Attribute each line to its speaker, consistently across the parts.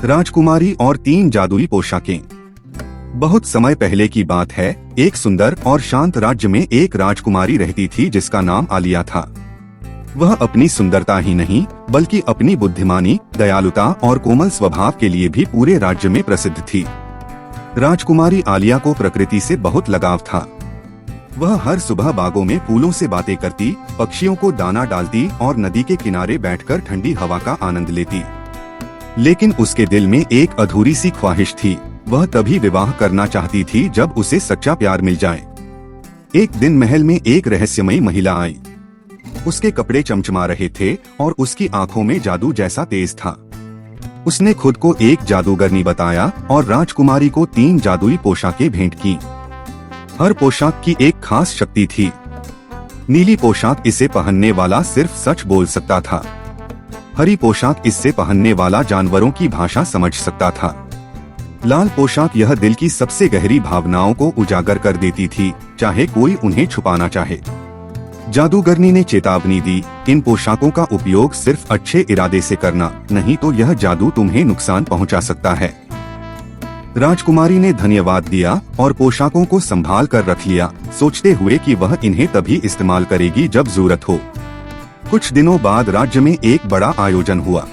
Speaker 1: राजकुमारी और 3 जादुई पोशाकें। बहुत समय पहले की बात है। एक सुंदर और शांत राज्य में एक राजकुमारी रहती थी जिसका नाम आलिया था। वह अपनी सुंदरता ही नहीं बल्कि अपनी बुद्धिमानी, दयालुता और कोमल स्वभाव के लिए भी पूरे राज्य में प्रसिद्ध थी। राजकुमारी आलिया को प्रकृति से बहुत लगाव था। वह हर सुबह बागों में फूलों से बातें करती, पक्षियों को दाना डालती और नदी के किनारे बैठकर ठंडी हवा का आनंद लेती। लेकिन उसके दिल में एक अधूरी सी ख्वाहिश थी। वह तभी विवाह करना चाहती थी जब उसे सच्चा प्यार मिल जाए। एक दिन महल में एक रहस्यमयी महिला आई। उसके कपड़े चमचमा रहे थे और उसकी आंखों में जादू जैसा तेज था। उसने खुद को एक जादूगरनी बताया और राजकुमारी को 3 जादुई पोशाकें भेंट की। हर पोशाक की एक खास शक्ति थी। नीली पोशाक इसे पहनने वाला सिर्फ सच बोल सकता था। हरी पोशाक इससे पहनने वाला जानवरों की भाषा समझ सकता था। लाल पोशाक यह दिल की सबसे गहरी भावनाओं को उजागर कर देती थी, चाहे कोई उन्हें छुपाना चाहे। जादूगरनी ने चेतावनी दी, इन पोशाकों का उपयोग सिर्फ अच्छे इरादे से करना, नहीं तो यह जादू तुम्हें नुकसान पहुंचा सकता है। राजकुमारी ने धन्यवाद दिया और पोशाकों को संभाल कर रख लिया, सोचते हुए कि वह इन्हें तभी इस्तेमाल करेगी जब जरूरत हो। कुछ दिनों बाद राज्य में एक बड़ा आयोजन हुआ।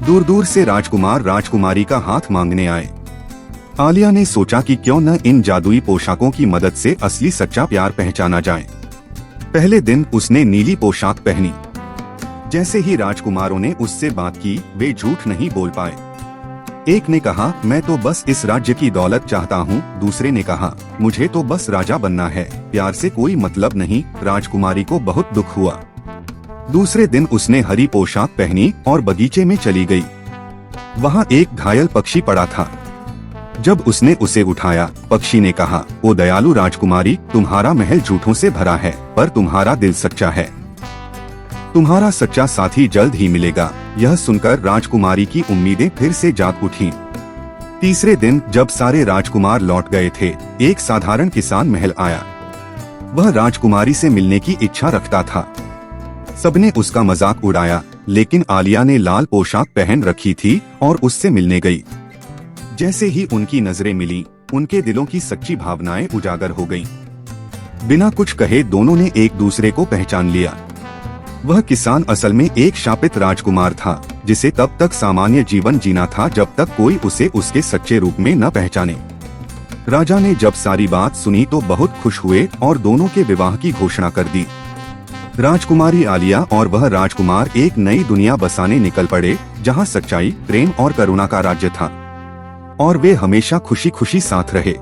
Speaker 1: दूर दूर से राजकुमार राजकुमारी का हाथ मांगने आए। आलिया ने सोचा कि क्यों न इन जादुई पोशाकों की मदद से असली सच्चा प्यार पहचाना जाए। पहले दिन उसने नीली पोशाक पहनी। जैसे ही राजकुमारों ने उससे बात की, वे झूठ नहीं बोल पाए। एक ने कहा, मैं तो बस इस राज्य की दौलत चाहता हूँ। दूसरे ने कहा, मुझे तो बस राजा बनना है, प्यार से कोई मतलब नहीं। राजकुमारी को बहुत दुख हुआ। दूसरे दिन उसने हरी पोशाक पहनी और बगीचे में चली गई। वहाँ एक घायल पक्षी पड़ा था। जब उसने उसे उठाया, पक्षी ने कहा, ओ दयालु राजकुमारी, तुम्हारा महल झूठों से भरा है, पर तुम्हारा दिल सच्चा है। तुम्हारा सच्चा साथी जल्द ही मिलेगा। यह सुनकर राजकुमारी की उम्मीदें फिर से जाग उठी। तीसरे दिन जब सारे राजकुमार लौट गए थे, एक साधारण किसान महल आया। वह राजकुमारी से मिलने की इच्छा रखता था। सबने उसका मजाक उड़ाया, लेकिन आलिया ने लाल पोशाक पहन रखी थी और उससे मिलने गई। जैसे ही उनकी नजरें मिली, उनके दिलों की सच्ची भावनाएं उजागर हो गईं। बिना कुछ कहे दोनों ने एक दूसरे को पहचान लिया। वह किसान असल में एक शापित राजकुमार था, जिसे तब तक सामान्य जीवन जीना था जब तक कोई उसे उसके सच्चे रूप में न पहचाने। राजा ने जब सारी बात सुनी तो बहुत खुश हुए और दोनों के विवाह की घोषणा कर दी। राजकुमारी आलिया और वह राजकुमार एक नई दुनिया बसाने निकल पड़े, जहां सच्चाई, प्रेम और करुणा का राज्य था। और वे हमेशा खुशी खुशी साथ रहे।